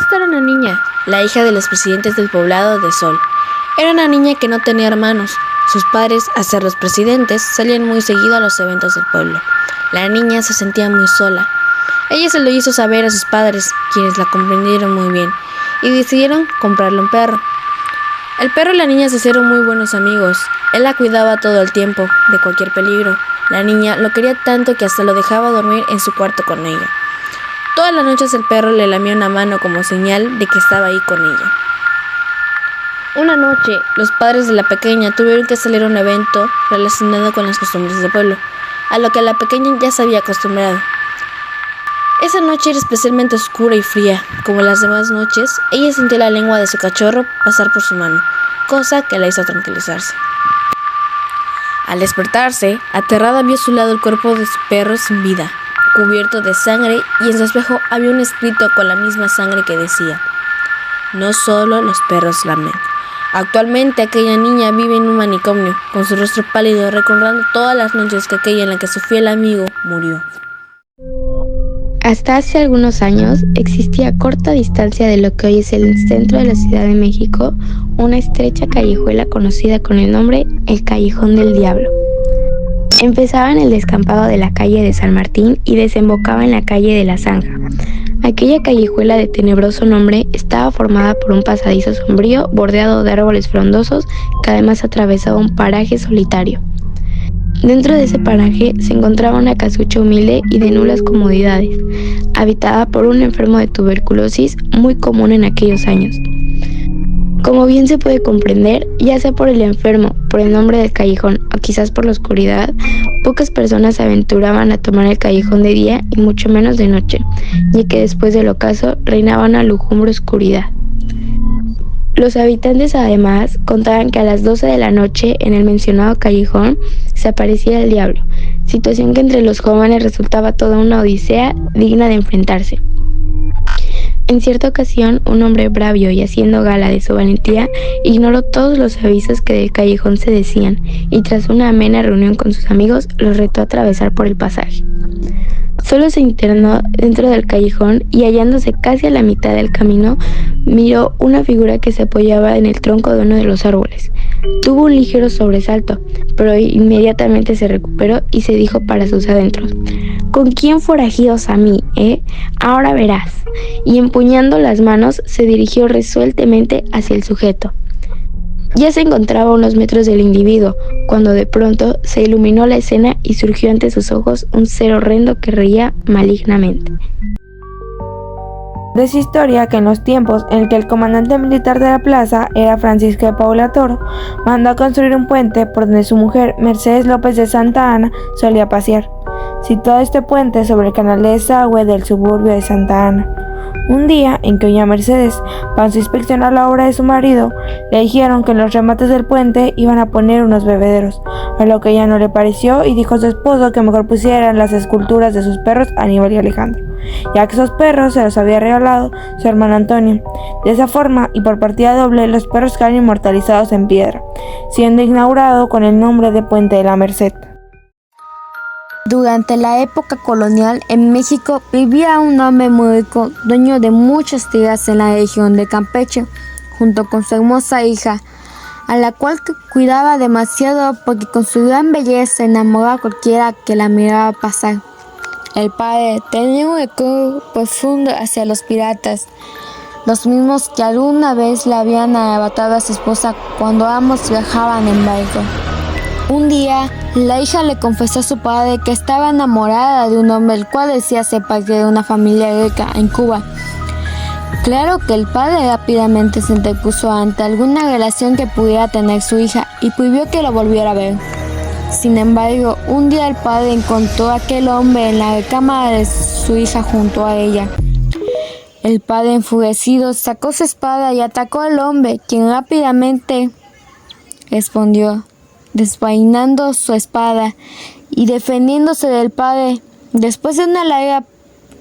Esta era una niña, la hija de los presidentes del poblado de Sol. Era una niña que no tenía hermanos. Sus padres, a ser los presidentes, salían muy seguido a los eventos del pueblo. La niña se sentía muy sola. Ella se lo hizo saber a sus padres, quienes la comprendieron muy bien, y decidieron comprarle un perro. El perro y la niña se hicieron muy buenos amigos. Él la cuidaba todo el tiempo, de cualquier peligro. La niña lo quería tanto que hasta lo dejaba dormir en su cuarto con ella. Todas las noches el perro le lamía una mano como señal de que estaba ahí con ella. Una noche, los padres de la pequeña tuvieron que salir a un evento relacionado con las costumbres del pueblo, a lo que la pequeña ya se había acostumbrado. Esa noche era especialmente oscura y fría. Como las demás noches, ella sintió la lengua de su cachorro pasar por su mano, cosa que la hizo tranquilizarse. Al despertarse, aterrada vio a su lado el cuerpo de su perro sin vida, cubierto de sangre, y en su espejo había un escrito con la misma sangre que decía: "No solo los perros lamen". Actualmente aquella niña vive en un manicomio, con su rostro pálido, recordando todas las noches que aquella en la que su fiel amigo murió. Hasta hace algunos años existía a corta distancia de lo que hoy es el centro de la Ciudad de México una estrecha callejuela conocida con el nombre El Callejón del Diablo. Empezaba en el descampado de la calle de San Martín y desembocaba en la calle de la Zanja. Aquella callejuela de tenebroso nombre estaba formada por un pasadizo sombrío bordeado de árboles frondosos que además atravesaba un paraje solitario. Dentro de ese paraje se encontraba una casucha humilde y de nulas comodidades, habitada por un enfermo de tuberculosis muy común en aquellos años. Como bien se puede comprender, ya sea por el enfermo, por el nombre del callejón o quizás por la oscuridad, pocas personas se aventuraban a tomar el callejón de día y mucho menos de noche, ya que después del ocaso reinaba una lúgubre oscuridad. Los habitantes además contaban que a las 12 de la noche en el mencionado callejón se aparecía el diablo, situación que entre los jóvenes resultaba toda una odisea digna de enfrentarse. En cierta ocasión, un hombre bravio y haciendo gala de su valentía, ignoró todos los avisos que del callejón se decían, y tras una amena reunión con sus amigos, los retó a atravesar por el pasaje. Solo se internó dentro del callejón y hallándose casi a la mitad del camino, miró una figura que se apoyaba en el tronco de uno de los árboles. Tuvo un ligero sobresalto, pero inmediatamente se recuperó y se dijo para sus adentros: "¿Con quién forajidos a mí, Ahora verás". Y empuñando las manos se dirigió resueltamente hacia el sujeto. Ya se encontraba a unos metros del individuo, cuando de pronto se iluminó la escena y surgió ante sus ojos un ser horrendo que reía malignamente. De esa historia que en los tiempos en que el comandante militar de la plaza era Francisco de Paula Toro, mandó a construir un puente por donde su mujer, Mercedes López de Santa Ana, solía pasear. Situado este puente sobre el canal de desagüe del suburbio de Santa Ana. Un día en que doña Mercedes pasó a inspeccionar la obra de su marido, le dijeron que en los remates del puente iban a poner unos bebederos, a lo que ella no le pareció y dijo a su esposo que mejor pusieran las esculturas de sus perros Aníbal y Alejandro, ya que esos perros se los había regalado su hermano Antonio. De esa forma y por partida doble, los perros quedaron inmortalizados en piedra, siendo inaugurado con el nombre de Puente de la Merced. Durante la época colonial en México vivía un hombre muy rico, dueño de muchas tierras en la región de Campeche, junto con su hermosa hija, a la cual cuidaba demasiado porque con su gran belleza enamoraba a cualquiera que la miraba pasar. El padre tenía un rencor profundo hacia los piratas, los mismos que alguna vez le habían arrebatado a su esposa cuando ambos viajaban en barco. Un día, la hija le confesó a su padre que estaba enamorada de un hombre el cual decía ser parte de una familia rica en Cuba. Claro que el padre rápidamente se interpuso ante alguna relación que pudiera tener su hija y prohibió que lo volviera a ver. Sin embargo, un día el padre encontró a aquel hombre en la recámara de su hija junto a ella. El padre, enfurecido, sacó su espada y atacó al hombre, quien rápidamente respondió, desvainando su espada y defendiéndose del padre. Después de una larga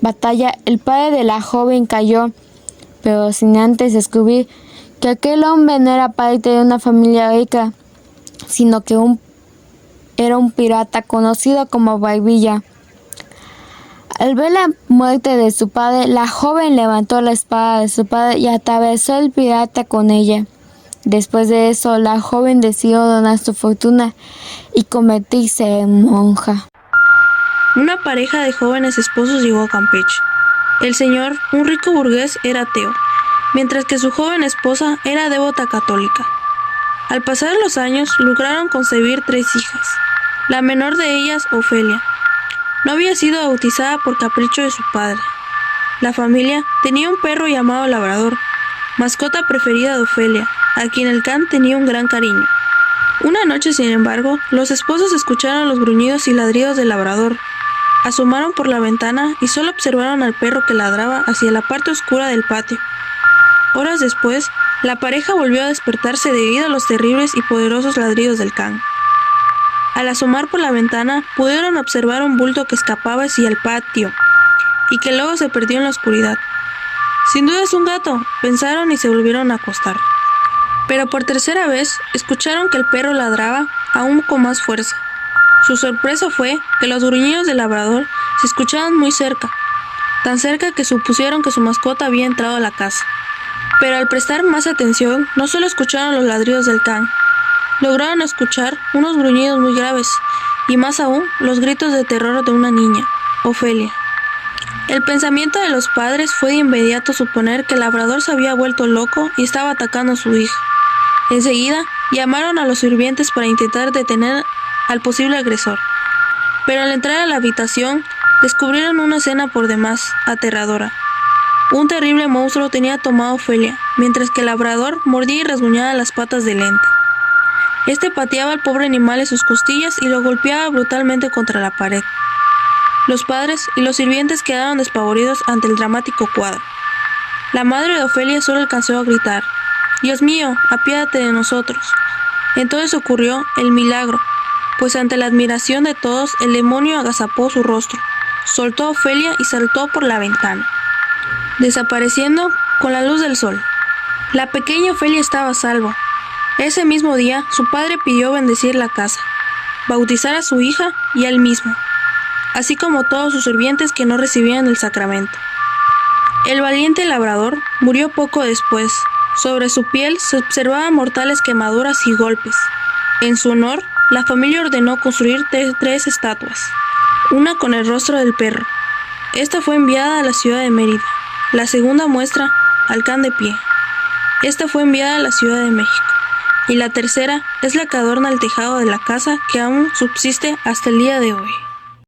batalla, el padre de la joven cayó, pero sin antes descubrir que aquel hombre no era parte de una familia rica, sino que era un pirata conocido como Barbilla. Al ver la muerte de su padre, la joven levantó la espada de su padre y atravesó al pirata con ella. Después de eso, la joven decidió donar su fortuna y convertirse en monja. Una pareja de jóvenes esposos llegó a Campeche. El señor, un rico burgués, era ateo, mientras que su joven esposa era devota católica. Al pasar los años, lograron concebir 3 hijas. La menor de ellas, Ofelia, no había sido bautizada por capricho de su padre. La familia tenía un perro llamado Labrador, mascota preferida de Ofelia, a quien el can tenía un gran cariño. Una noche, sin embargo, los esposos escucharon los gruñidos y ladridos del Labrador. Asomaron por la ventana y solo observaron al perro que ladraba hacia la parte oscura del patio. Horas después, la pareja volvió a despertarse debido a los terribles y poderosos ladridos del can. Al asomar por la ventana, pudieron observar un bulto que escapaba hacia el patio y que luego se perdió en la oscuridad. Sin duda es un gato, pensaron y se volvieron a acostar. Pero por tercera vez, escucharon que el perro ladraba aún con más fuerza. Su sorpresa fue que los gruñidos del labrador se escuchaban muy cerca, tan cerca que supusieron que su mascota había entrado a la casa. Pero al prestar más atención, no solo escucharon los ladridos del can, lograron escuchar unos gruñidos muy graves, y más aún, los gritos de terror de una niña, Ofelia. El pensamiento de los padres fue de inmediato suponer que el labrador se había vuelto loco y estaba atacando a su hija. Enseguida, llamaron a los sirvientes para intentar detener al posible agresor. Pero al entrar a la habitación, descubrieron una escena por demás aterradora. Un terrible monstruo tenía tomado a Ofelia, mientras que el labrador mordía y rasguñaba las patas del ente. Este pateaba al pobre animal en sus costillas y lo golpeaba brutalmente contra la pared. Los padres y los sirvientes quedaron despavoridos ante el dramático cuadro. La madre de Ofelia solo alcanzó a gritar: «Dios mío, apiádate de nosotros». Entonces ocurrió el milagro, pues ante la admiración de todos, el demonio agazapó su rostro, soltó a Ofelia y saltó por la ventana, desapareciendo con la luz del sol. La pequeña Ofelia estaba a salvo. Ese mismo día, su padre pidió bendecir la casa, bautizar a su hija y a él mismo, así como todos sus sirvientes que no recibían el sacramento. El valiente labrador murió poco después. Sobre su piel se observaban mortales quemaduras y golpes. En su honor, la familia ordenó construir 3 estatuas, una con el rostro del perro. Esta fue enviada a la ciudad de Mérida. La segunda muestra al can de pie. Esta fue enviada a la Ciudad de México. Y la tercera es la que adorna el tejado de la casa que aún subsiste hasta el día de hoy.